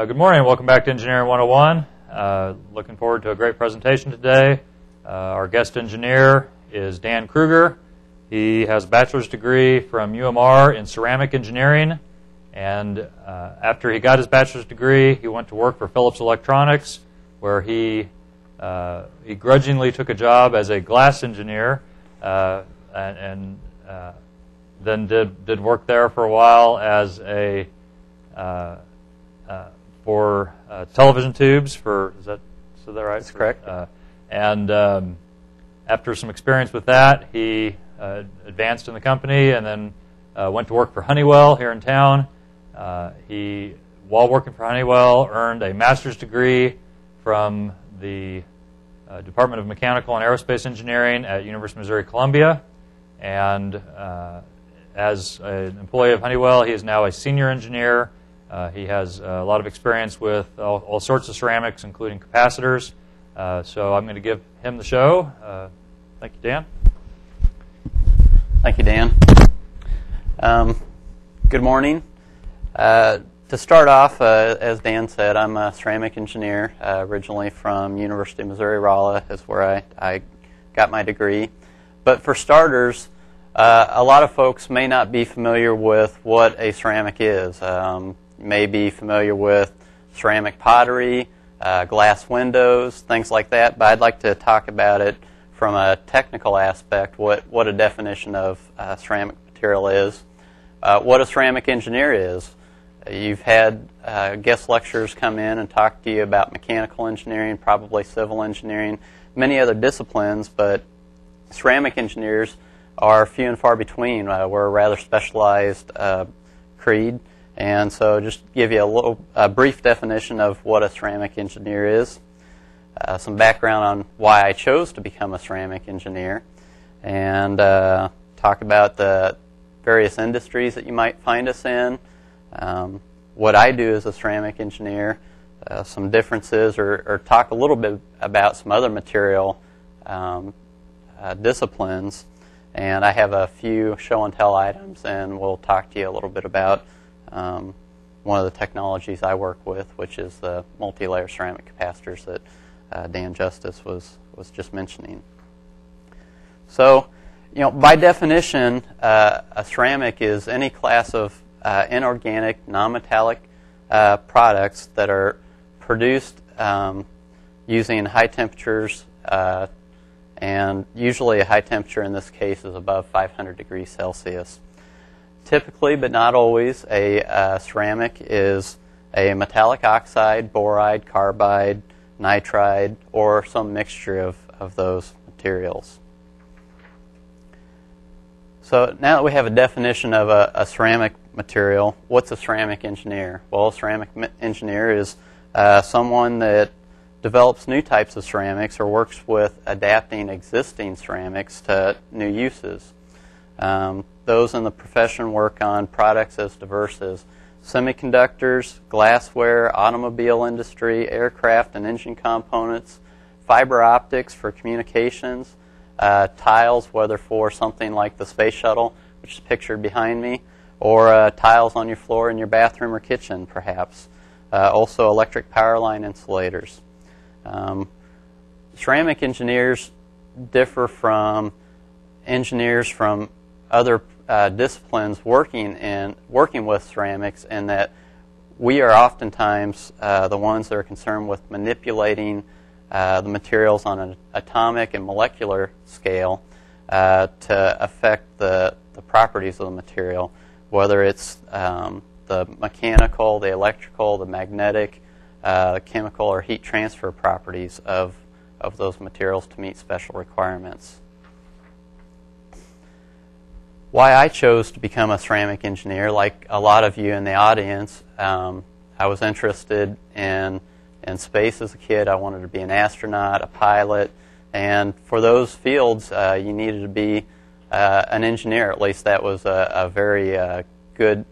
Good morning and welcome back to Engineering 101. Looking forward to a great presentation today. Our guest engineer is Dan Kruger. He has a bachelor's degree from UMR in ceramic engineering, and after he got his bachelor's degree, he went to work for Philips Electronics, where he grudgingly took a job as a glass engineer, and then did work there for a while as a for television tubes. Is that right? That's correct. After some experience with that, he advanced in the company and then went to work for Honeywell here in town. He, while working for Honeywell, earned a master's degree from the Department of Mechanical and Aerospace Engineering at University of Missouri Columbia. And as an employee of Honeywell, he is now a senior engineer. He has a lot of experience with all sorts of ceramics, including capacitors. So I'm going to give him the show. Thank you, Dan. Thank you, Dan. Good morning. To start off, as Dan said, I'm a ceramic engineer, originally from University of Missouri-Rolla is where I got my degree. But for starters, a lot of folks may not be familiar with what a ceramic is. You may be familiar with ceramic pottery, glass windows, things like that, but I'd like to talk about it from a technical aspect, what a definition of ceramic material is, what a ceramic engineer is. You've had guest lecturers come in and talk to you about mechanical engineering, probably civil engineering, many other disciplines, but ceramic engineers are few and far between. We're a rather specialized creed. And so just give you a brief definition of what a ceramic engineer is, some background on why I chose to become a ceramic engineer, and talk about the various industries that you might find us in, what I do as a ceramic engineer, some differences, or talk a little bit about some other material disciplines. And I have a few show and tell items, and we'll talk to you a little bit about one of the technologies I work with, which is the multi-layer ceramic capacitors that Dan Justice was just mentioning. So, by definition, a ceramic is any class of inorganic, non-metallic products that are produced using high temperatures, and usually a high temperature in this case is above 500 degrees Celsius. Typically, but not always, a ceramic is a metallic oxide, boride, carbide, nitride, or some mixture of those materials. So now that we have a definition of a ceramic material, what's a ceramic engineer? Well, a ceramic engineer is someone that develops new types of ceramics or works with adapting existing ceramics to new uses. Those in the profession work on products as diverse as semiconductors, glassware, automobile industry, aircraft and engine components, fiber optics for communications, tiles, whether for something like the space shuttle, which is pictured behind me, or tiles on your floor in your bathroom or kitchen, perhaps. Also electric power line insulators. Ceramic engineers differ from engineers from other disciplines working with ceramics, in that we are oftentimes the ones that are concerned with manipulating the materials on an atomic and molecular scale to affect the properties of the material, whether it's the mechanical, the electrical, the magnetic, chemical, or heat transfer properties of those materials to meet special requirements. Why I chose to become a ceramic engineer, like a lot of you in the audience, I was interested in space as a kid. I wanted to be an astronaut, a pilot, and for those fields, you needed to be an engineer. At least that was a very good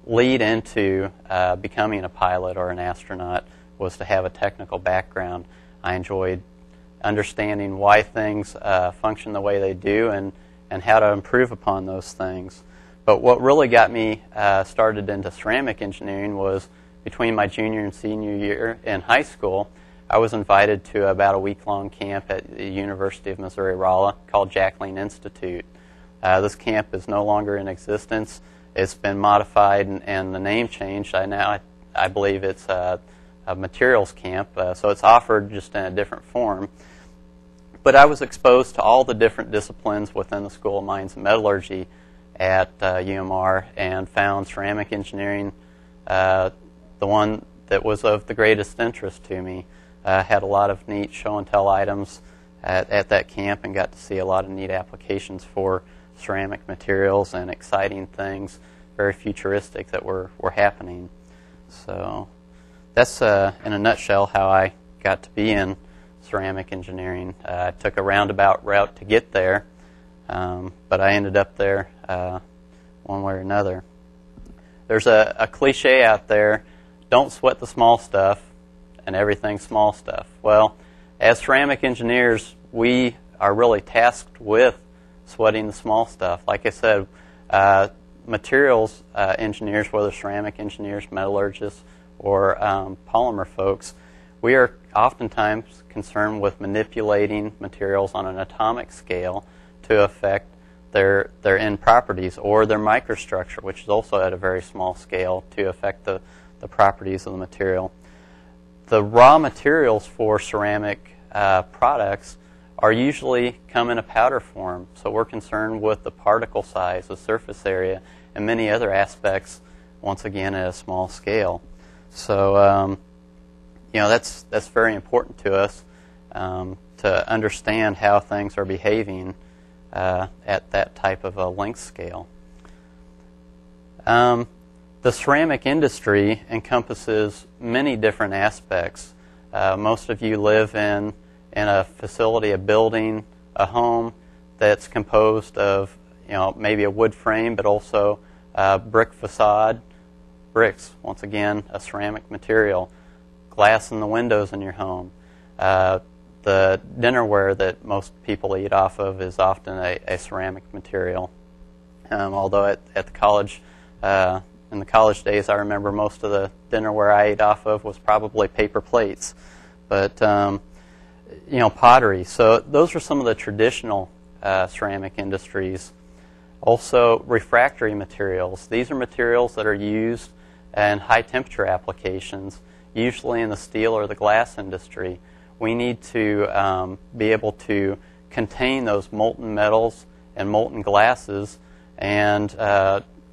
lead into becoming a pilot or an astronaut, was to have a technical background. I enjoyed understanding why things function the way they do and how to improve upon those things. But what really got me started into ceramic engineering was between my junior and senior year in high school, I was invited to about a week-long camp at the University of Missouri-Rolla called Jacqueline Institute. This camp is no longer in existence. It's been modified and the name changed. I believe it's a materials camp, so it's offered just in a different form. But I was exposed to all the different disciplines within the School of Mines and Metallurgy at UMR and found ceramic engineering the one that was of the greatest interest to me. Had a lot of neat show and tell items at that camp and got to see a lot of neat applications for ceramic materials and exciting things, very futuristic, that were happening. So that's in a nutshell how I got to be in ceramic engineering. I took a roundabout route to get there, but I ended up there one way or another. There's a cliche out there, don't sweat the small stuff, and everything's small stuff. Well, as ceramic engineers, we are really tasked with sweating the small stuff. Like I said, materials engineers, whether ceramic engineers, metallurgists, or polymer folks, we are oftentimes concerned with manipulating materials on an atomic scale to affect their end properties, or their microstructure, which is also at a very small scale, to affect the properties of the material. The raw materials for ceramic products are usually come in a powder form, so we're concerned with the particle size, the surface area, and many other aspects, once again, at a small scale. So, that's very important to us to understand how things are behaving at that type of a length scale. The ceramic industry encompasses many different aspects. Most of you live in a facility, a building, a home that's composed of maybe a wood frame, but also brick facade. Bricks, once again, a ceramic material. Glass in the windows in your home. The dinnerware that most people eat off of is often a ceramic material. Although at the college, in the college days, I remember most of the dinnerware I ate off of was probably paper plates. But, pottery. So those are some of the traditional ceramic industries. Also, refractory materials. These are materials that are used in high-temperature applications, usually in the steel or the glass industry. We need to be able to contain those molten metals and molten glasses, and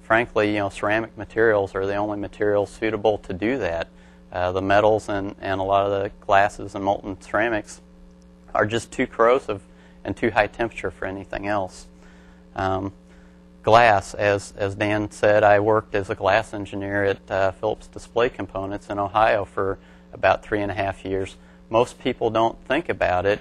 frankly, ceramic materials are the only materials suitable to do that. The metals and a lot of the glasses and molten ceramics are just too corrosive and too high temperature for anything else. Glass, as Dan said, I worked as a glass engineer at Phillips Display Components in Ohio for about 3.5 years. Most people don't think about it,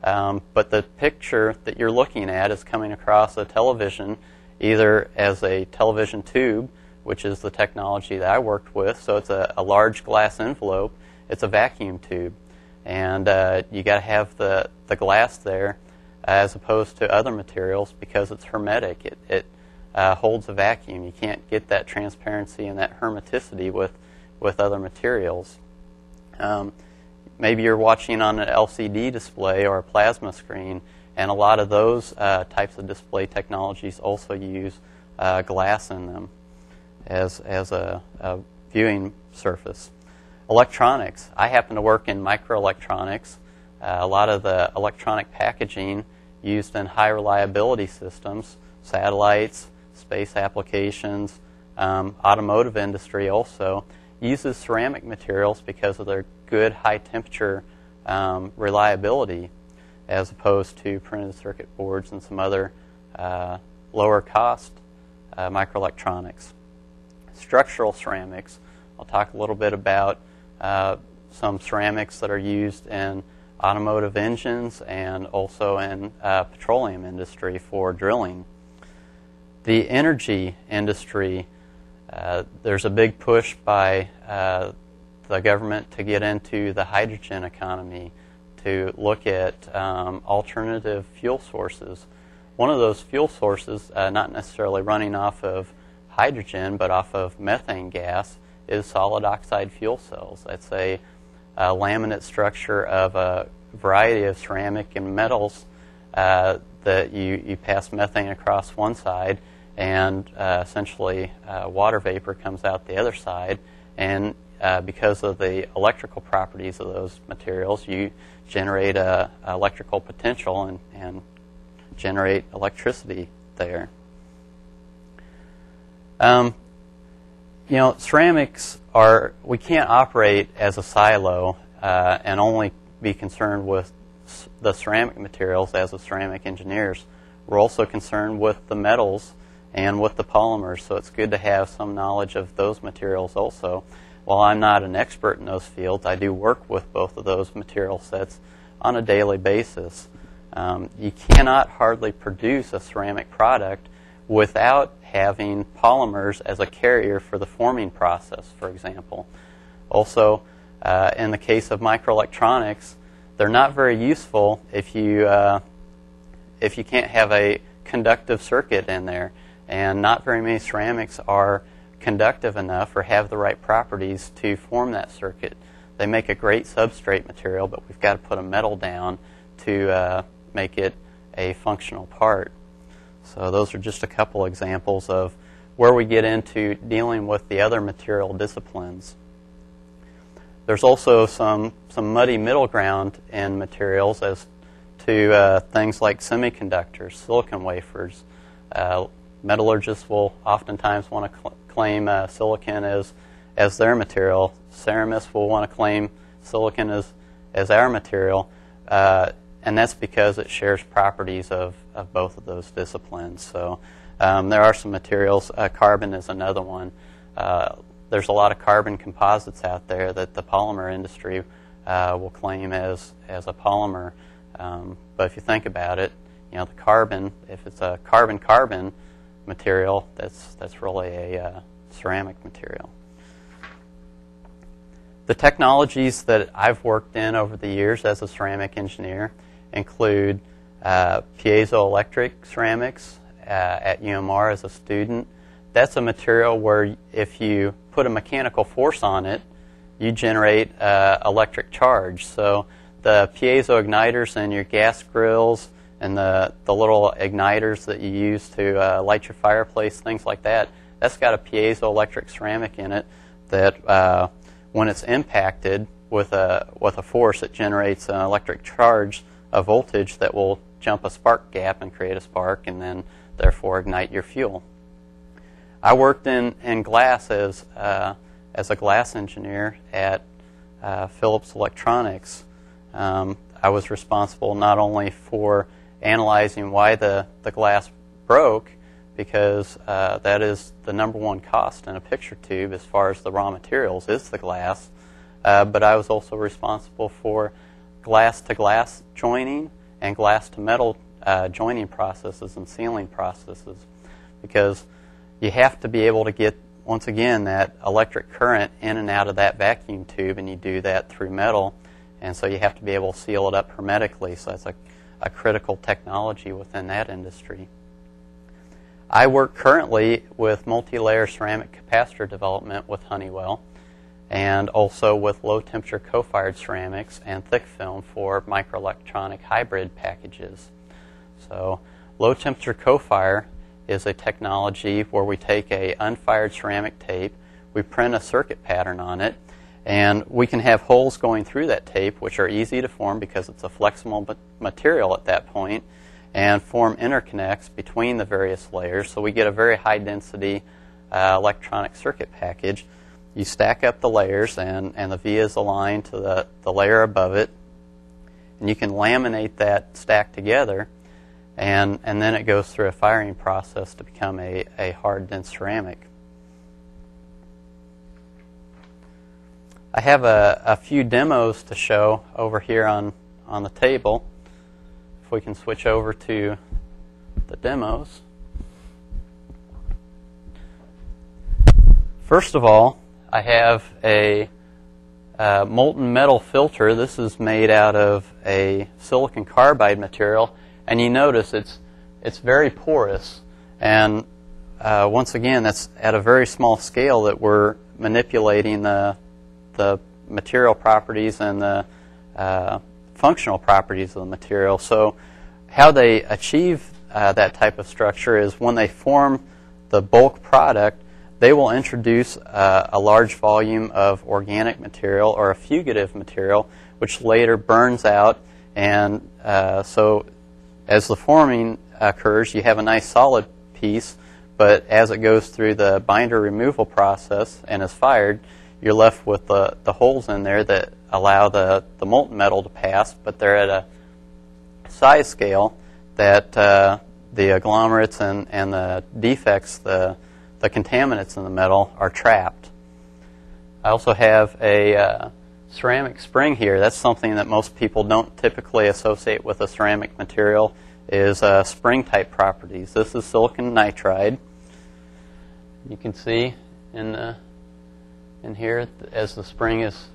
but the picture that you're looking at is coming across a television, either as a television tube, which is the technology that I worked with, so it's a large glass envelope. It's a vacuum tube, and you got to have the glass there as opposed to other materials because it's hermetic. It holds a vacuum. You can't get that transparency and that hermeticity with other materials. Maybe you're watching on an LCD display or a plasma screen, and a lot of those types of display technologies also use glass in them as a viewing surface. Electronics. I happen to work in microelectronics. A lot of the electronic packaging used in high reliability systems, satellites, space applications, automotive industry also, uses ceramic materials because of their good high temperature reliability, as opposed to printed circuit boards and some other lower cost microelectronics. Structural ceramics. I'll talk a little bit about some ceramics that are used in automotive engines and also in petroleum industry for drilling. The energy industry, there's a big push by the government to get into the hydrogen economy, to look at alternative fuel sources. One of those fuel sources, not necessarily running off of hydrogen, but off of methane gas, is solid oxide fuel cells. That's a laminate structure of a variety of ceramic and metals that you pass methane across one side, and essentially water vapor comes out the other side. And because of the electrical properties of those materials, you generate a electrical potential and generate electricity there. Ceramics we can't operate as a silo and only be concerned with the ceramic materials as a ceramic engineers. We're also concerned with the metals and with the polymers, so it's good to have some knowledge of those materials also. While I'm not an expert in those fields, I do work with both of those material sets on a daily basis. You cannot hardly produce a ceramic product without having polymers as a carrier for the forming process, for example. Also, in the case of microelectronics, they're not very useful if you can't have a conductive circuit in there, and not very many ceramics are conductive enough or have the right properties to form that circuit. They make a great substrate material, but we've got to put a metal down to make it a functional part. So those are just a couple examples of where we get into dealing with the other material disciplines. There's also some muddy middle ground in materials as to things like semiconductors, silicon wafers. Metallurgists will oftentimes want to claim silicon as their material. Ceramists will want to claim silicon as our material, and that's because it shares properties of both of those disciplines. So there are some materials. Carbon is another one. There's a lot of carbon composites out there that the polymer industry will claim as a polymer. But if you think about it, the carbon, if it's a carbon-carbon material, that's really a ceramic material. The technologies that I've worked in over the years as a ceramic engineer include piezoelectric ceramics at UMR as a student. That's a material where if you put a mechanical force on it, you generate electric charge. So the piezo igniters in your gas grills and the little igniters that you use to light your fireplace, things like that, that's got a piezoelectric ceramic in it that when it's impacted with a force, it generates an electric charge, a voltage that will jump a spark gap and create a spark and then therefore ignite your fuel. I worked in glass as a glass engineer at Philips Electronics. I was responsible not only for analyzing why the glass broke, because that is the number one cost in a picture tube as far as the raw materials is the glass, but I was also responsible for glass-to-glass joining and glass-to-metal joining processes and sealing processes, because you have to be able to get, once again, that electric current in and out of that vacuum tube, and you do that through metal, and so you have to be able to seal it up hermetically, so that's a critical technology within that industry. I work currently with multi-layer ceramic capacitor development with Honeywell, and also with low-temperature co-fired ceramics and thick film for microelectronic hybrid packages. So low-temperature co-fire is a technology where we take a unfired ceramic tape, we print a circuit pattern on it, and we can have holes going through that tape, which are easy to form because it's a flexible material at that point, and form interconnects between the various layers. So we get a very high-density electronic circuit package. You stack up the layers, and the via is aligned to the layer above it, and you can laminate that stack together, and then it goes through a firing process to become a hard, dense ceramic. I have a few demos to show over here on the table. If we can switch over to the demos. First of all, I have a molten metal filter. This is made out of a silicon carbide material, and you notice it's very porous. And once again, that's at a very small scale that we're manipulating the material properties and the functional properties of the material. So how they achieve that type of structure is when they form the bulk product, they will introduce a large volume of organic material or a fugitive material, which later burns out. And so as the forming occurs, you have a nice solid piece, but as it goes through the binder removal process and is fired, you're left with the holes in there that allow the molten metal to pass, but they're at a size scale that the agglomerates and the defects, the contaminants in the metal, are trapped. I also have a ceramic spring here. That's something that most people don't typically associate with a ceramic material, is spring-type properties. This is silicon nitride. You can see in here, as the spring is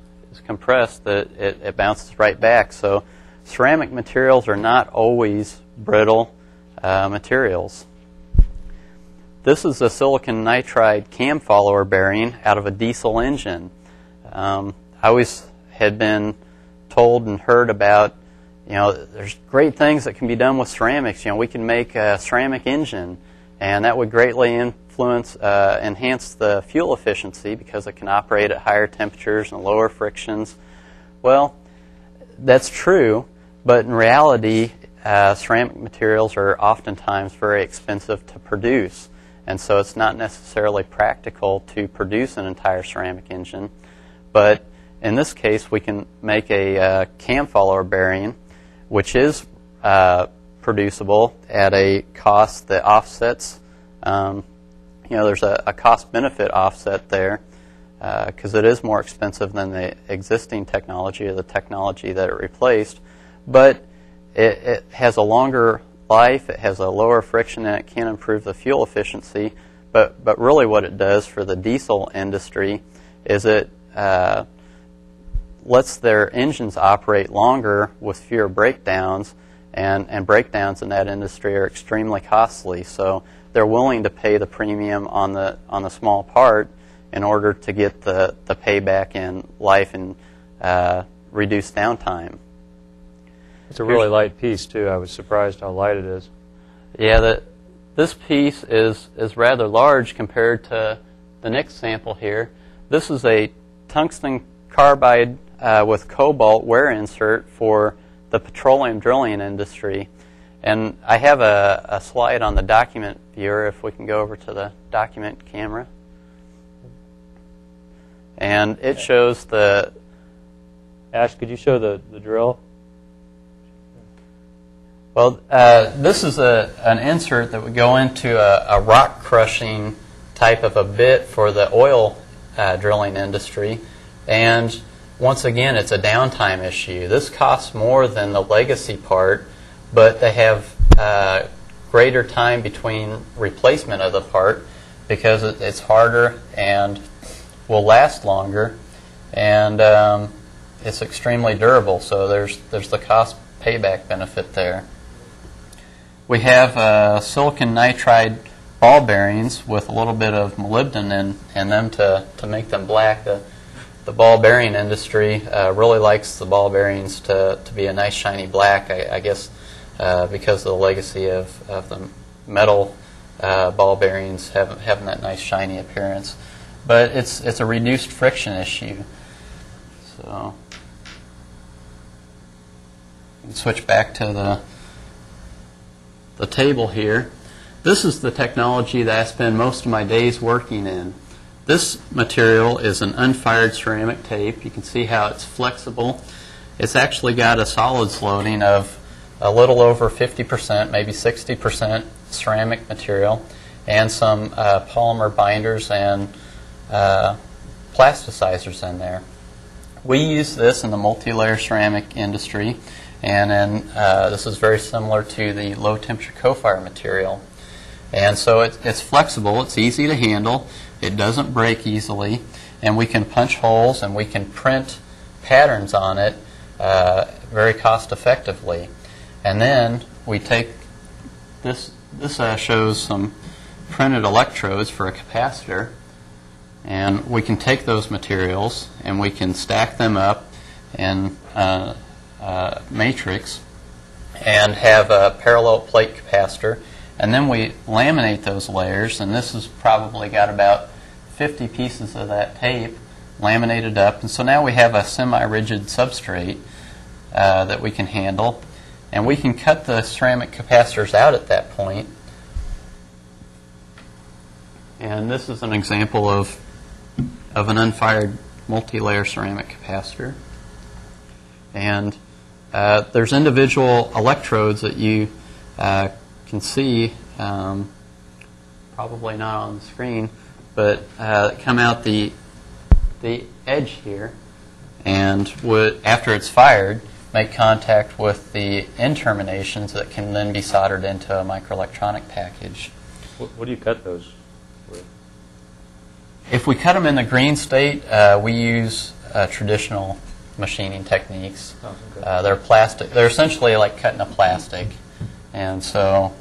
compressed, that it bounces right back. So ceramic materials are not always brittle materials. This is a silicon nitride cam follower bearing out of a diesel engine. I always had been told and heard about, there's great things that can be done with ceramics. We can make a ceramic engine, and that would greatly enhance the fuel efficiency because it can operate at higher temperatures and lower frictions. Well, that's true, but in reality, ceramic materials are oftentimes very expensive to produce, and so it's not necessarily practical to produce an entire ceramic engine. But in this case, we can make a cam follower bearing, which is producible at a cost that offsets. There's a cost-benefit offset there because it is more expensive than the existing technology or the technology that it replaced. But it has a longer life, it has a lower friction, and it can improve the fuel efficiency. But really what it does for the diesel industry is it lets their engines operate longer with fewer breakdowns, and breakdowns in that industry are extremely costly. So they're willing to pay the premium on the small part in order to get the payback in life and reduced downtime. It's a really light piece too. I was surprised how light it is. Yeah, this piece is rather large compared to the next sample here. This is a tungsten carbide with cobalt wear insert for the petroleum drilling industry. And I have a slide on the document viewer, if we can go over to the document camera. And it shows the... Ash, could you show the drill? Well, this is an insert that would go into a rock crushing type of a bit for the oil drilling industry. And once again, it's a downtime issue. This costs more than the legacy part, but they have greater time between replacement of the part because it's harder and will last longer, and it's extremely durable. So there's the cost payback benefit there. We have silicon nitride ball bearings with a little bit of molybdenum in them to make them black. The ball bearing industry really likes the ball bearings to be a nice shiny black, I guess because of the legacy of the metal ball bearings having that nice shiny appearance. But it's a reduced friction issue. So switch back to the table here. This is the technology that I spend most of my days working in. This material is an unfired ceramic tape. You can see how it's flexible. It's actually got a solids loading of a little over 50%, maybe 60% ceramic material, and some polymer binders and plasticizers in there. We use this in the multi-layer ceramic industry, and then this is very similar to the low temperature co-fire material. And so it's flexible, it's easy to handle, it doesn't break easily, and we can punch holes and we can print patterns on it very cost effectively. And then we take this shows some printed electrodes for a capacitor. And we can take those materials and we can stack them up in matrix and have a parallel plate capacitor. And then we laminate those layers, and this has probably got about 50 pieces of that tape laminated up. And so now we have a semi-rigid substrate that we can handle. And we can cut the ceramic capacitors out at that point. And this is an example of an unfired multi-layer ceramic capacitor. And there's individual electrodes that you can see, probably not on the screen, but come out the edge here, and after it's fired, make contact with the end terminations that can then be soldered into a microelectronic package. What do you cut those with? If we cut them in the green state, we use traditional machining techniques. Oh, okay. They're plastic. They're essentially like cutting a plastic, and so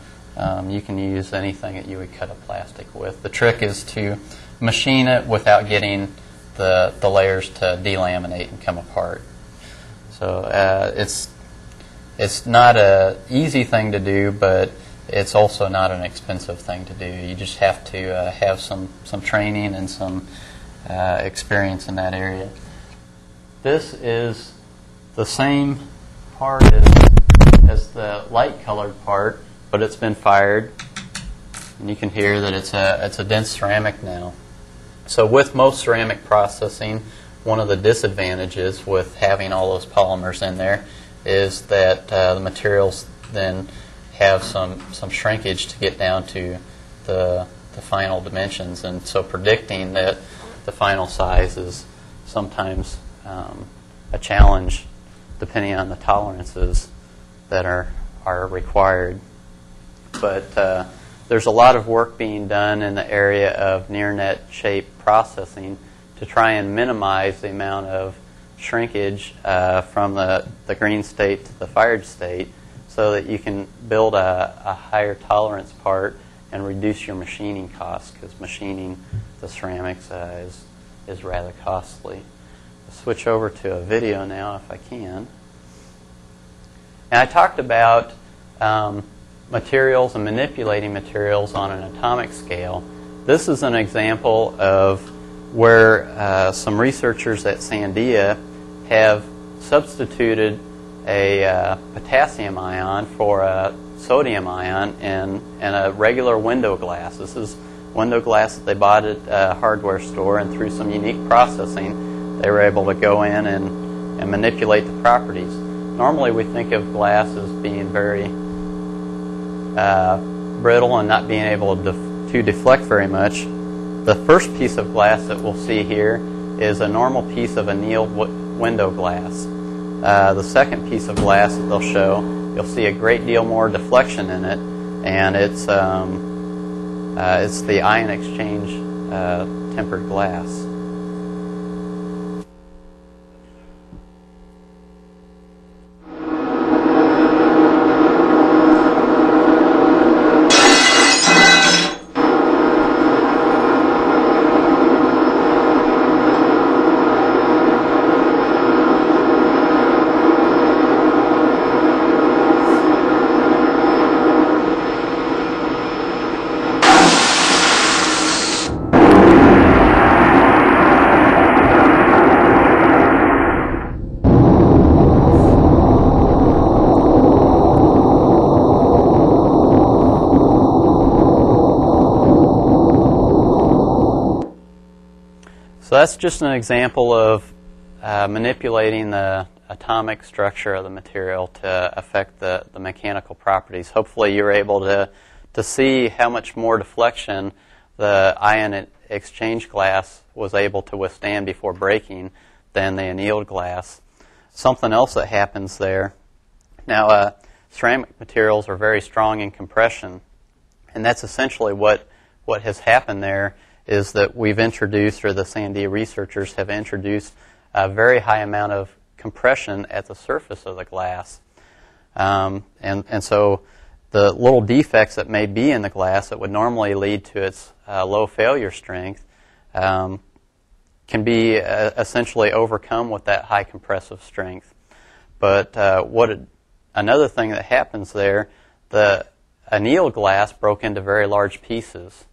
you can use anything that you would cut a plastic with. The trick is to machine it without getting the layers to delaminate and come apart. So it's not an easy thing to do, but it's also not an expensive thing to do. You just have to have some training and some experience in that area. This is the same part as the light-colored part, but it's been fired, and you can hear that it's a dense ceramic now. So with most ceramic processing, one of the disadvantages with having all those polymers in there is that the materials then have some shrinkage to get down to the final dimensions, and so predicting that the final size is sometimes a challenge depending on the tolerances that are required. But there's a lot of work being done in the area of near-net shape processing to try and minimize the amount of shrinkage from the green state to the fired state, so that you can build a higher tolerance part and reduce your machining costs, because machining the ceramics is rather costly. I'll switch over to a video now if I can. And I talked about materials and manipulating materials on an atomic scale. This is an example of where some researchers at Sandia have substituted a potassium ion for a sodium ion in a regular window glass. This is window glass that they bought at a hardware store, and through some unique processing they were able to go in and manipulate the properties. Normally we think of glass as being very brittle and not being able to deflect very much. The first piece of glass that we'll see here is a normal piece of annealed window glass. The second piece of glass that they'll show, you'll see a great deal more deflection in it, and it's the ion exchange tempered glass. So that's just an example of manipulating the atomic structure of the material to affect the mechanical properties. Hopefully you're able to see how much more deflection the ion exchange glass was able to withstand before breaking than the annealed glass. Something else that happens there, now ceramic materials are very strong in compression, and that's essentially what has happened there, is that we've introduced, or the Sandia researchers have introduced, a very high amount of compression at the surface of the glass. And so the little defects that may be in the glass that would normally lead to its low failure strength can be essentially overcome with that high compressive strength. But another thing that happens there, the anneal glass broke into very large pieces,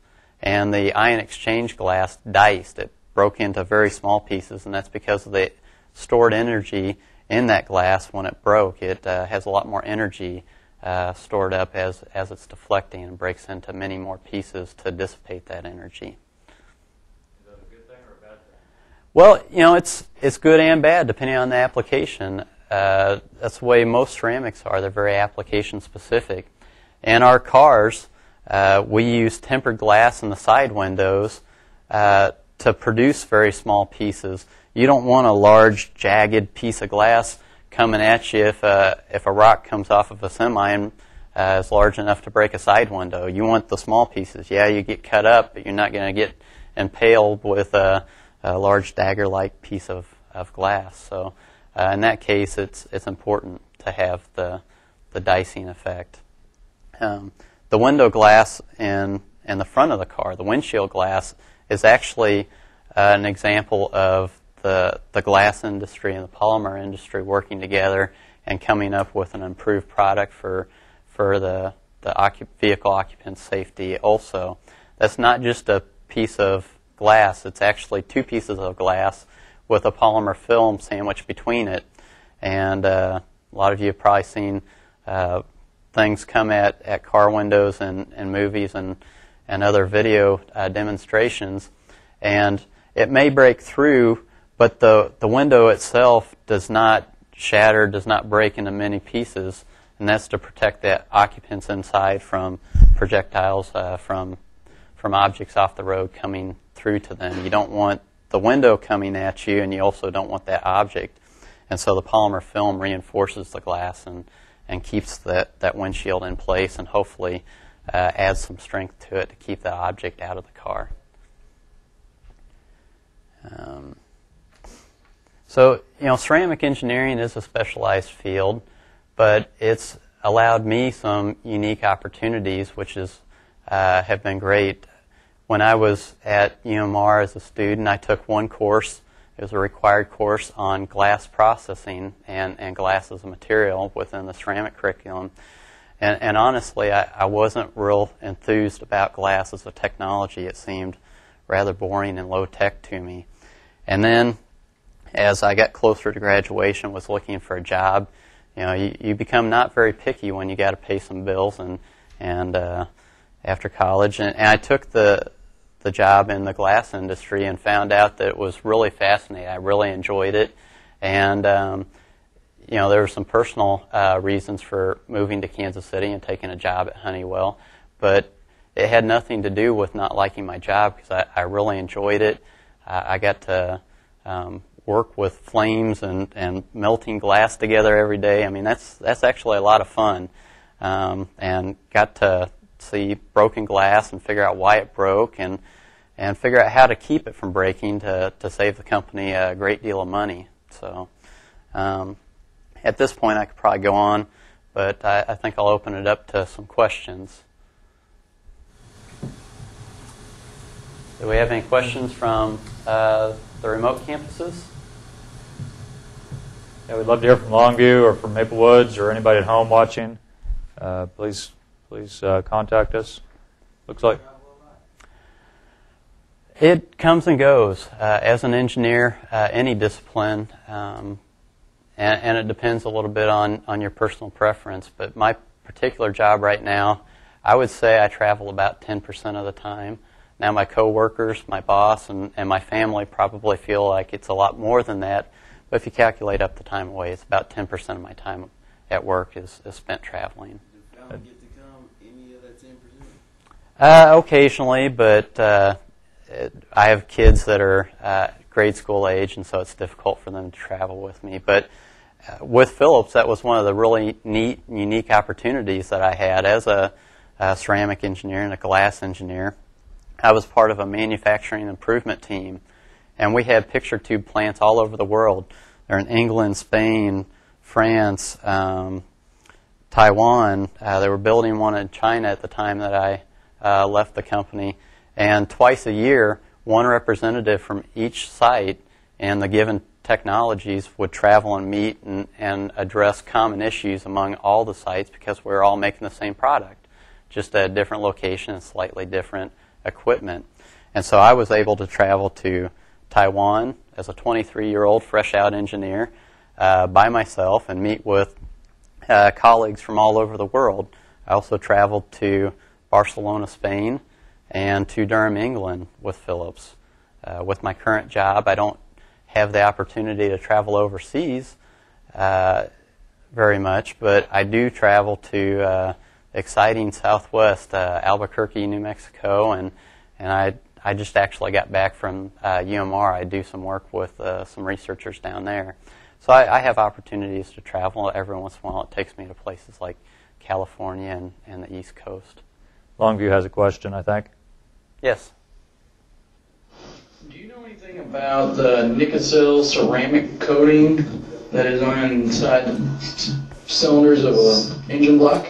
and the ion exchange glass diced. It broke into very small pieces, and that's because of the stored energy in that glass when it broke. It has a lot more energy stored up as it's deflecting and breaks into many more pieces to dissipate that energy. Is that a good thing or a bad thing? Well, you know, it's good and bad depending on the application. That's the way most ceramics are. They're very application specific. In our cars, we use tempered glass in the side windows to produce very small pieces. You don't want a large, jagged piece of glass coming at you if a rock comes off of a semi and is large enough to break a side window. You want the small pieces. Yeah, you get cut up, but you're not going to get impaled with a large dagger-like piece of glass. So in that case, it's important to have the dicing effect. The window glass in the front of the car, the windshield glass, is actually an example of the glass industry and the polymer industry working together and coming up with an improved product for the vehicle occupant safety also. That's not just a piece of glass. It's actually two pieces of glass with a polymer film sandwiched between it. And a lot of you have probably seen things come at car windows and movies and other video demonstrations. And it may break through, but the window itself does not shatter, does not break into many pieces, and that's to protect the occupants inside from projectiles from objects off the road coming through to them. You don't want the window coming at you, and you also don't want that object. And so the polymer film reinforces the glass and keeps that windshield in place and hopefully adds some strength to it to keep the object out of the car. So, you know, ceramic engineering is a specialized field, but it's allowed me some unique opportunities, which have been great. When I was at UMR as a student, I took one course. It was a required course on glass processing and glass as a material within the ceramic curriculum. And honestly, I wasn't real enthused about glass as a technology. It seemed rather boring and low-tech to me. And then, as I got closer to graduation, was looking for a job, you know, you become not very picky when you got to pay some bills and after college. And I took the job in the glass industry and found out that it was really fascinating. I really enjoyed it. And, you know, there were some personal reasons for moving to Kansas City and taking a job at Honeywell. But it had nothing to do with not liking my job because I really enjoyed it. I got to work with flames and melting glass together every day. I mean, that's actually a lot of fun. And got to see broken glass and figure out why it broke and figure out how to keep it from breaking to save the company a great deal of money. So at this point, I could probably go on, but I think I'll open it up to some questions. Do we have any questions from the remote campuses? Yeah, we'd love to hear from Longview or from Maple Woods or anybody at home watching. Please contact us. Looks like it comes and goes. As an engineer, any discipline, and it depends a little bit on your personal preference. But my particular job right now, I would say I travel about 10% of the time. Now my coworkers, my boss, and my family probably feel like it's a lot more than that. But if you calculate up the time away, it's about 10% of my time at work is spent traveling. Does family get to come any of that 10%? Occasionally, but I have kids that are grade school age, and so it's difficult for them to travel with me. But with Phillips, that was one of the really neat, unique opportunities that I had as a ceramic engineer and a glass engineer. I was part of a manufacturing improvement team, and we had picture tube plants all over the world. They're in England, Spain, France, Taiwan. They were building one in China at the time that I left the company. And twice a year, one representative from each site and the given technologies would travel and meet and address common issues among all the sites because we're all making the same product, just at a different location and slightly different equipment. And so I was able to travel to Taiwan as a 23-year-old fresh-out engineer by myself and meet with colleagues from all over the world. I also traveled to Barcelona, Spain, and to Durham, England with Philips. With my current job, I don't have the opportunity to travel overseas very much, but I do travel to exciting Southwest, Albuquerque, New Mexico, and I just actually got back from UMR. I do some work with some researchers down there. So I have opportunities to travel every once in a while. It takes me to places like California and the East Coast. Longview has a question, I think. Yes. Do you know anything about the Nicocil ceramic coating that is on inside cylinders of an engine block?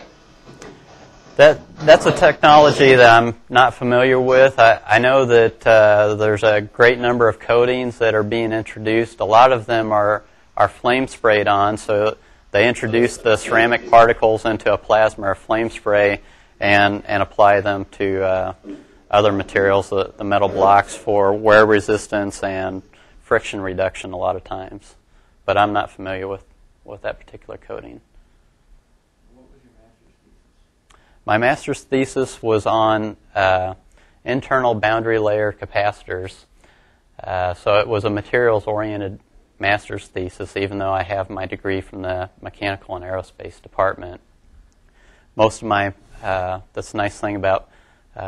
That's a technology that I'm not familiar with. I know that there's a great number of coatings that are being introduced. A lot of them are flame sprayed on, so they introduce the ceramic particles into a plasma or flame spray and apply them to other materials, the metal blocks, for wear resistance and friction reduction a lot of times. But I'm not familiar with that particular coating. What was your master's thesis? My master's thesis was on internal boundary layer capacitors. So it was a materials-oriented master's thesis, even though I have my degree from the mechanical and aerospace department. Most of my, that's the nice thing about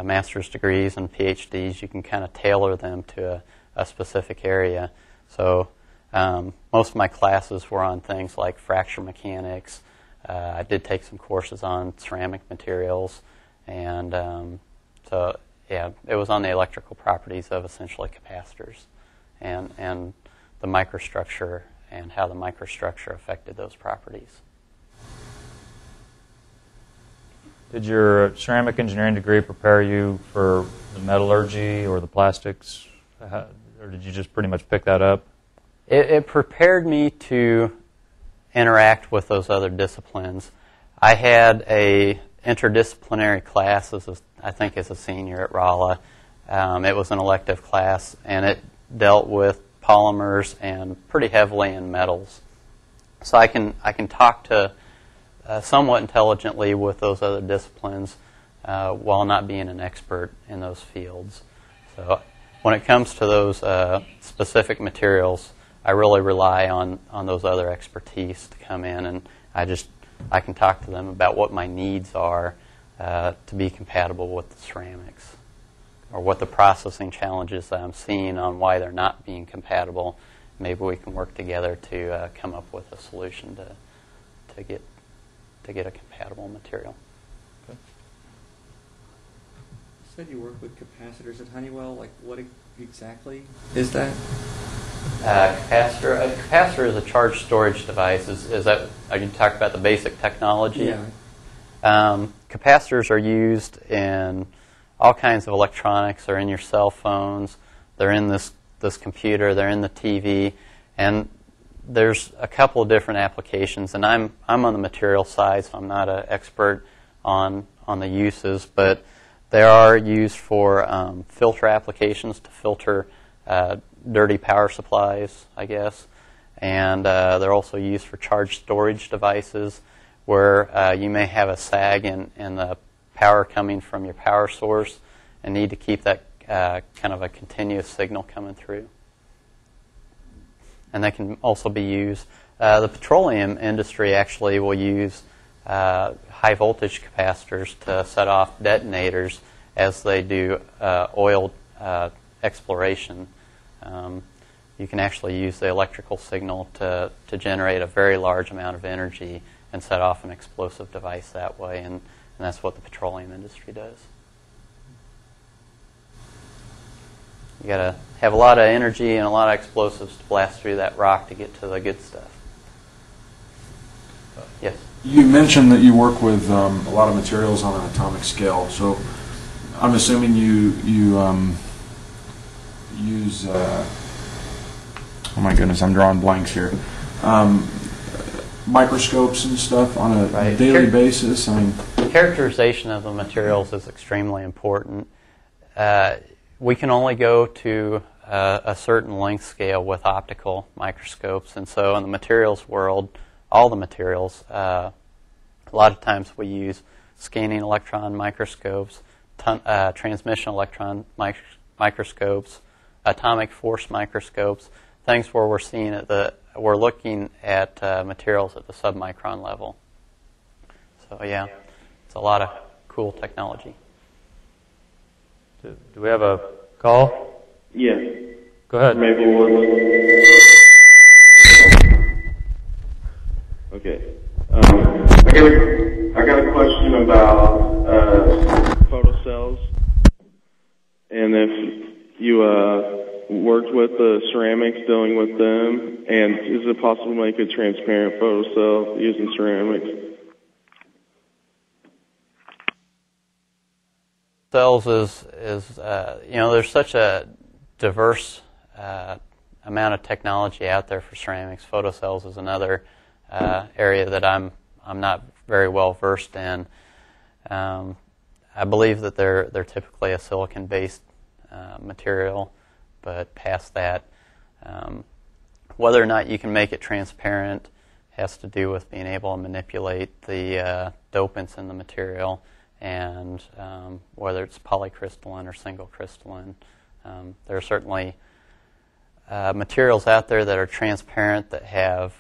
master's degrees and PhDs, you can kind of tailor them to a specific area. So most of my classes were on things like fracture mechanics. I did take some courses on ceramic materials, and so yeah, it was on the electrical properties of essentially capacitors and the microstructure and how the microstructure affected those properties. Did your ceramic engineering degree prepare you for the metallurgy or the plastics, or did you just pretty much pick that up? It prepared me to interact with those other disciplines. I had a interdisciplinary class, I think as a senior at Rolla. It was an elective class, and it dealt with polymers and pretty heavily in metals. So I can talk to somewhat intelligently with those other disciplines while not being an expert in those fields. So when it comes to those specific materials, I really rely on those other expertise to come in, and I can talk to them about what my needs are to be compatible with the ceramics, or what the processing challenges that I'm seeing on why they're not being compatible. Maybe we can work together to come up with a solution to get a compatible material. Okay. You said you work with capacitors at Honeywell. Like, what exactly is that? A capacitor is a charge storage device. Are you talking about the basic technology? Yeah. Capacitors are used in all kinds of electronics. They're in your cell phones. They're in this computer. They're in the TV. And there's a couple of different applications. And I'm on the material side, so I'm not an expert on the uses. But they are used for filter applications to filter dirty power supplies, I guess. And they're also used for charge storage devices, where you may have a sag in the power coming from your power source and need to keep that kind of a continuous signal coming through. And that can also be used. The petroleum industry actually will use high voltage capacitors to set off detonators as they do oil exploration. You can actually use the electrical signal to generate a very large amount of energy and set off an explosive device that way, and that's what the petroleum industry does. You got to have a lot of energy and a lot of explosives to blast through that rock to get to the good stuff. Yes? You mentioned that you work with a lot of materials on an atomic scale, so I'm assuming you use, oh my goodness, I'm drawing blanks here, microscopes and stuff on a Right. daily basis? I mean, Characterization of the materials is extremely important. We can only go to a certain length scale with optical microscopes, and so in the materials world, all the materials, a lot of times we use scanning electron microscopes, transmission electron microscopes, atomic force microscopes, things where we're looking at materials at the submicron level. So yeah, it's a lot of cool technology. Do we have a call? Yeah. Go ahead. Maybe one. Okay. I got a question about photocells, and if you worked with the ceramics, dealing with them, and is it possible to make a transparent photocell using ceramics? Cells is there's such a diverse amount of technology out there for ceramics. Photocells is another area that I'm not very well versed in. I believe that they're typically a silicon-based material, but past that, whether or not you can make it transparent has to do with being able to manipulate the dopants in the material, and whether it's polycrystalline or single crystalline. There are certainly materials out there that are transparent that have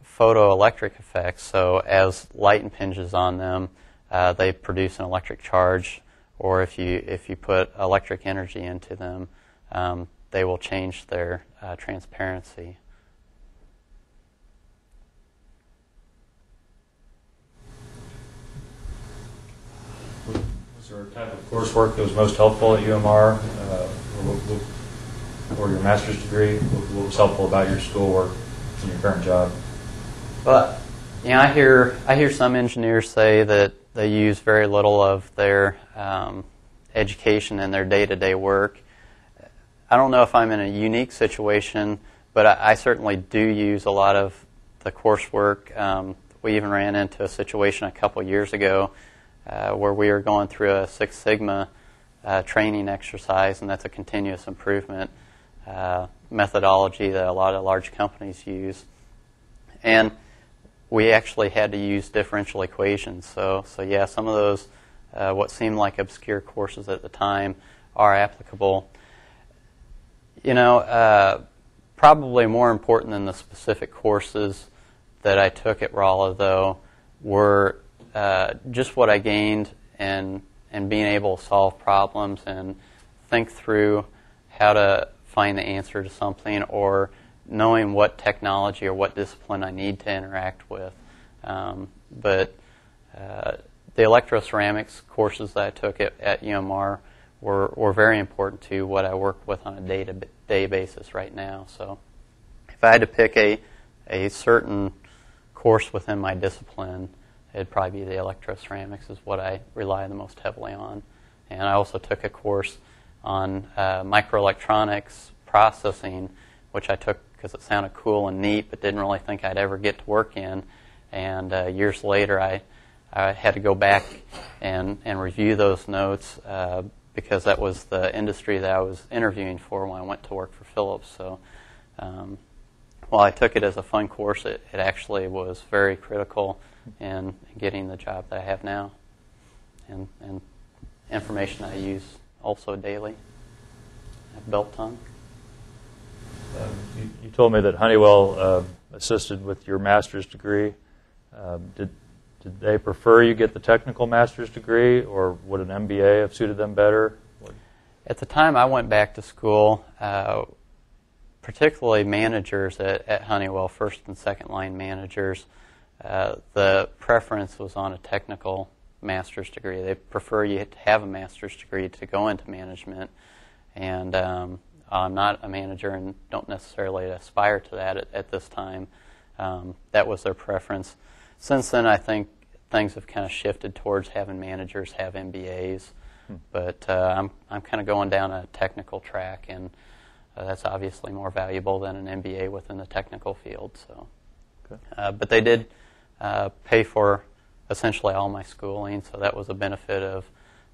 photoelectric effects. So as light impinges on them, they produce an electric charge, or if you put electric energy into them, they will change their transparency. Was there a type of coursework that was most helpful at UMR, or your master's degree? What was helpful about your schoolwork in your current job? But I hear some engineers say that they use very little of their education in their day-to-day work. I don't know if I'm in a unique situation, but I certainly do use a lot of the coursework. We even ran into a situation a couple years ago where we were going through a Six Sigma training exercise, and that's a continuous improvement methodology that a lot of large companies use. And we actually had to use differential equations. So yeah, some of those, what seemed like obscure courses at the time, are applicable. Probably more important than the specific courses that I took at Rolla, though, were just what I gained and being able to solve problems and think through how to find the answer to something, or knowing what technology or what discipline I need to interact with. But the electroceramics courses that I took at UMR were very important to what I work with on a day-to-day basis right now. So if I had to pick a certain course within my discipline, it'd probably be the electroceramics is what I rely the most heavily on. And I also took a course on microelectronics processing, which I took because it sounded cool and neat, but didn't really think I'd ever get to work in. And years later, I had to go back and review those notes because that was the industry that I was interviewing for when I went to work for Philips. So while I took it as a fun course, it actually was very critical in getting the job that I have now, and information I use also daily. I have belt tongue. You told me that Honeywell assisted with your master's degree. Did they prefer you get the technical master's degree, or would an MBA have suited them better? At the time I went back to school, particularly managers at Honeywell, first and second line managers, the preference was on a technical master's degree. They prefer you to have a master's degree to go into management. And I'm not a manager and don't necessarily aspire to that at this time. That was their preference. Since then, I think things have kind of shifted towards having managers have MBAs. But I'm kind of going down a technical track, and that's obviously more valuable than an MBA within the technical field. So, Okay. but they did pay for essentially all my schooling, so that was a benefit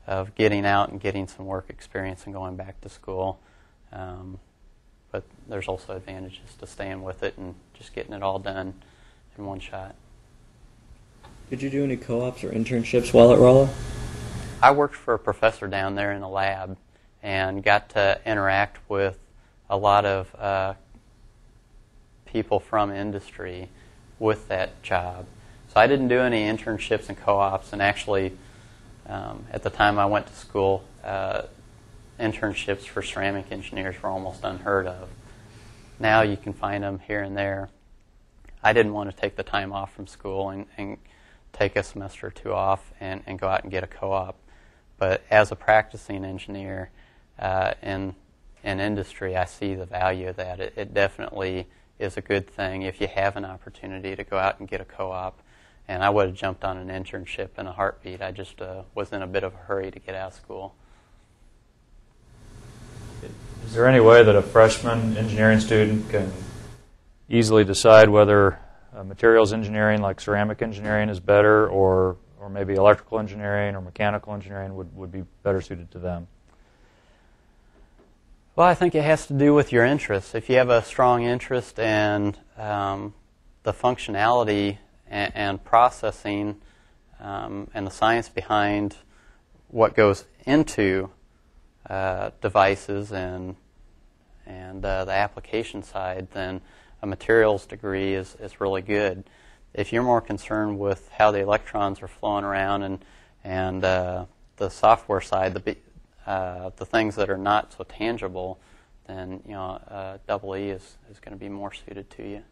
of getting out and getting some work experience and going back to school. But there's also advantages to staying with it and just getting it all done in one shot. Did you do any co-ops or internships while at Rolla? I worked for a professor down there in the lab and got to interact with a lot of people from industry with that job. So I didn't do any internships and co-ops, and actually at the time I went to school, internships for ceramic engineers were almost unheard of. Now you can find them here and there. I didn't want to take the time off from school and take a semester or two off and go out and get a co-op. But as a practicing engineer in industry, I see the value of that. It definitely is a good thing if you have an opportunity to go out and get a co-op. And I would have jumped on an internship in a heartbeat. I just was in a bit of a hurry to get out of school. Is there any way that a freshman engineering student can easily decide whether materials engineering like ceramic engineering is better, or maybe electrical engineering or mechanical engineering would be better suited to them? Well, I think it has to do with your interests. If you have a strong interest in the functionality and processing and the science behind what goes into devices and the application side, then a materials degree is really good. If you're more concerned with how the electrons are flowing around and the software side, the things that are not so tangible, then double E is going to be more suited to you.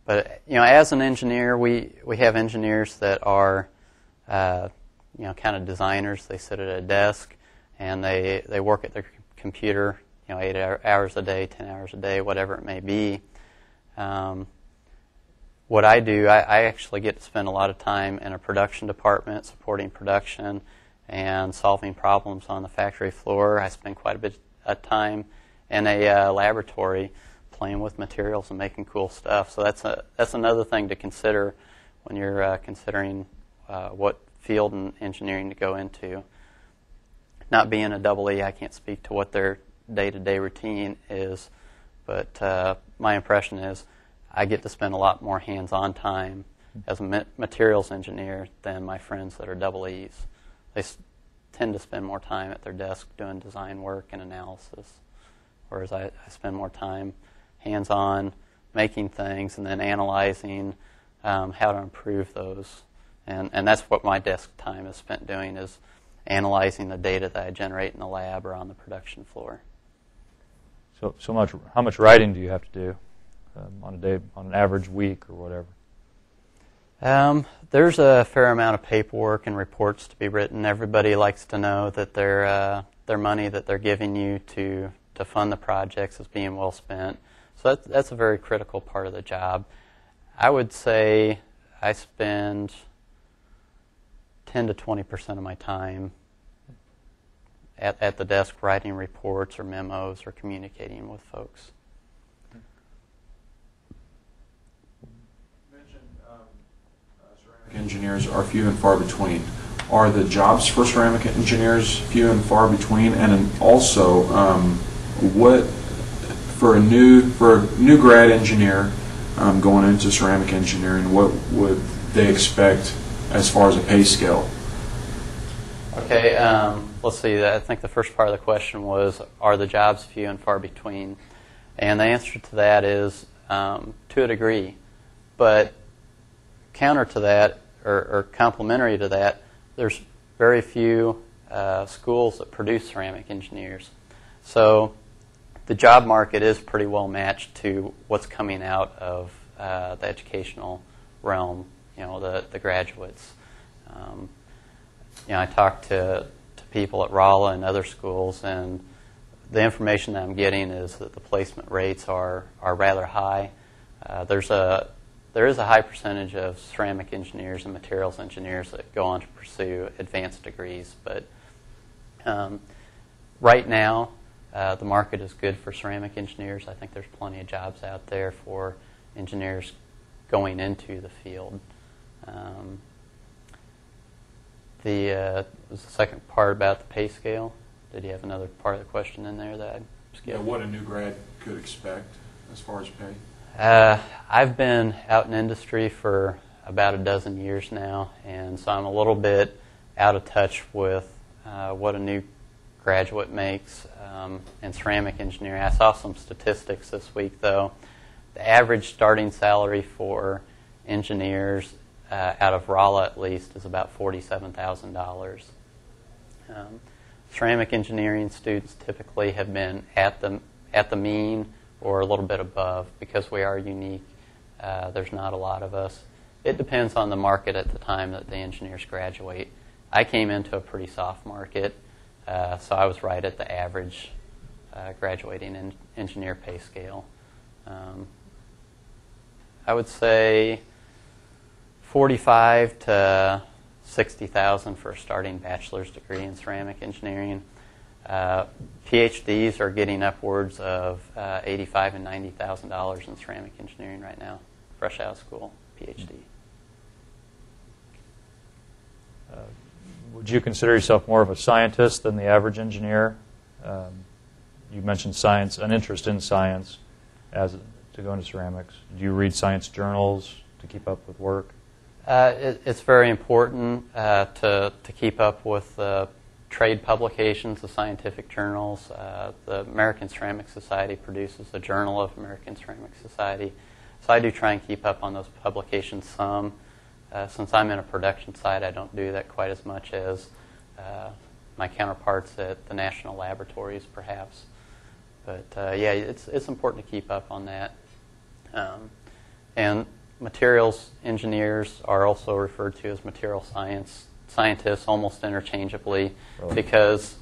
But as an engineer, we have engineers that are kind of designers. They sit at a desk and they work at their computer 8 hours a day, 10 hours a day, whatever it may be. What I do, I actually get to spend a lot of time in a production department supporting production and solving problems on the factory floor. I spend quite a bit of time in a laboratory playing with materials and making cool stuff. So that's another thing to consider when you're considering what field in engineering to go into. Not being a double E, I can't speak to what their day-to-day routine is, but my impression is I get to spend a lot more hands-on time as a materials engineer than my friends that are double E's. They tend to spend more time at their desk doing design work and analysis, whereas I spend more time hands-on, making things, and then analyzing how to improve those. And that's what my desk time is spent doing, is analyzing the data that I generate in the lab or on the production floor. How much writing do you have to do on a day, on an average week, or whatever? There's a fair amount of paperwork and reports to be written. Everybody likes to know that their money that they're giving you to fund the projects is being well spent. So that's a very critical part of the job. I would say I spend 10 to 20% of my time at the desk writing reports or memos or communicating with folks. You mentioned ceramic engineers are few and far between. Are the jobs for ceramic engineers few and far between? And then also, what for a new grad engineer going into ceramic engineering, what would they expect as far as a pay scale? Okay, let's see. I think the first part of the question was, are the jobs few and far between? And the answer to that is to a degree. But counter to that, or complementary to that, there's very few schools that produce ceramic engineers. So the job market is pretty well matched to what's coming out of the educational realm, the graduates. I talk to people at Rolla and other schools, and the information that I'm getting is that the placement rates are rather high. There is a high percentage of ceramic engineers and materials engineers that go on to pursue advanced degrees, but right now The market is good for ceramic engineers. I think there's plenty of jobs out there for engineers going into the field. Was the second part about the pay scale? Did you have another part of the question in there that I skipped? Yeah, what a new grad could expect as far as pay? I've been out in industry for about a dozen years now, and so I'm a little bit out of touch with what a new graduate makes in ceramic engineering. I saw some statistics this week, though. The average starting salary for engineers out of Rolla, at least, is about $47,000. Ceramic engineering students typically have been at the mean or a little bit above because we are unique. There's not a lot of us. It depends on the market at the time that the engineers graduate. I came into a pretty soft market, so I was right at the average graduating engineer pay scale. I would say 45 to 60,000 for a starting bachelor's degree in ceramic engineering. PhDs are getting upwards of $85,000 and $90,000 in ceramic engineering right now, fresh out of school, PhD. Would you consider yourself more of a scientist than the average engineer? You mentioned science, an interest in science as to go into ceramics. Do you read science journals to keep up with work? It's very important to keep up with trade publications, the scientific journals. The American Ceramic Society produces a Journal of American Ceramic Society. So I do try and keep up on those publications some. Since I'm in a production site, I don't do that quite as much as my counterparts at the national laboratories, perhaps. But yeah, it's important to keep up on that. And materials engineers are also referred to as material scientists almost interchangeably because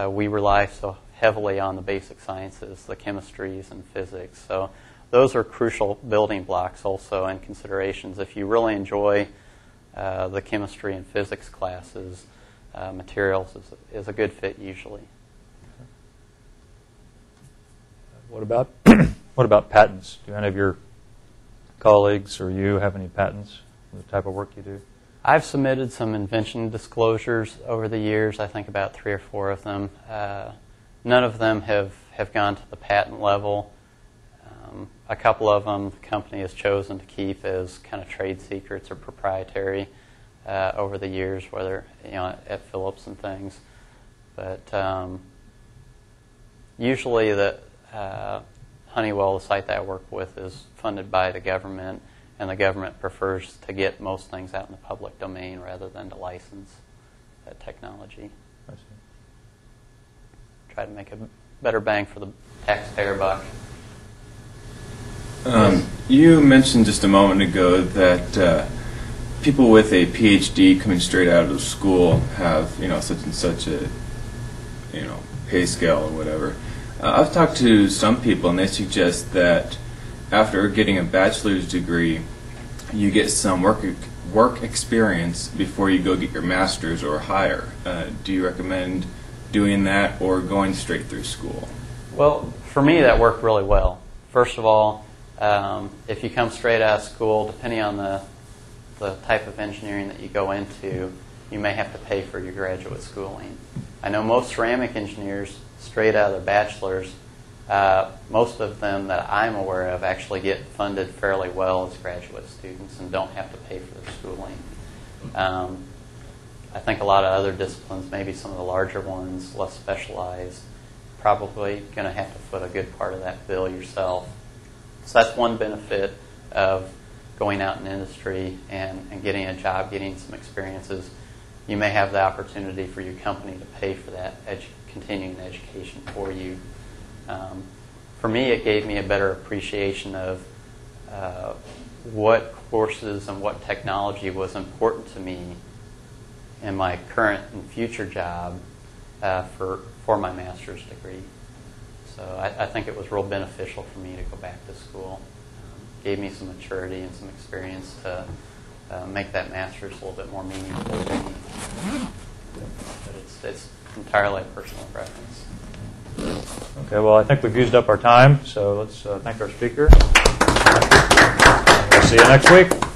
we rely so heavily on the basic sciences, the chemistries and physics. So those are crucial building blocks also and considerations. If you really enjoy the chemistry and physics classes, materials is a good fit usually. What about patents? Do any of your colleagues or you have any patents for the type of work you do? I've submitted some invention disclosures over the years, I think about 3 or 4 of them. None of them have gone to the patent level. A couple of them the company has chosen to keep as kind of trade secrets or proprietary over the years, whether at Philips and things. But usually the Honeywell, the site that I work with, is funded by the government, and the government prefers to get most things out in the public domain rather than to license that technology. I see. Try to make a better bang for the taxpayer buck. You mentioned just a moment ago that people with a PhD coming straight out of school have, such and such a, pay scale or whatever. I've talked to some people, and they suggest that after getting a bachelor's degree, you get some work experience before you go get your master's or higher. Do you recommend doing that or going straight through school? Well, for me, that worked really well. First of all, if you come straight out of school, depending on the type of engineering that you go into, you may have to pay for your graduate schooling. I know most ceramic engineers, straight out of their bachelor's, most of them that I'm aware of actually get funded fairly well as graduate students and don't have to pay for their schooling. I think a lot of other disciplines, maybe some of the larger ones, less specialized, probably going to have to foot a good part of that bill yourself. So that's one benefit of going out in industry and getting a job, getting some experiences. You may have the opportunity for your company to pay for that continuing education for you. For me, it gave me a better appreciation of what courses and what technology was important to me in my current and future job for my master's degree. So I think it was real beneficial for me to go back to school. Gave me some maturity and some experience to make that master's a little bit more meaningful to me. But it's entirely a personal preference. Okay, well, I think we've used up our time, so let's thank our speaker. We'll see you next week.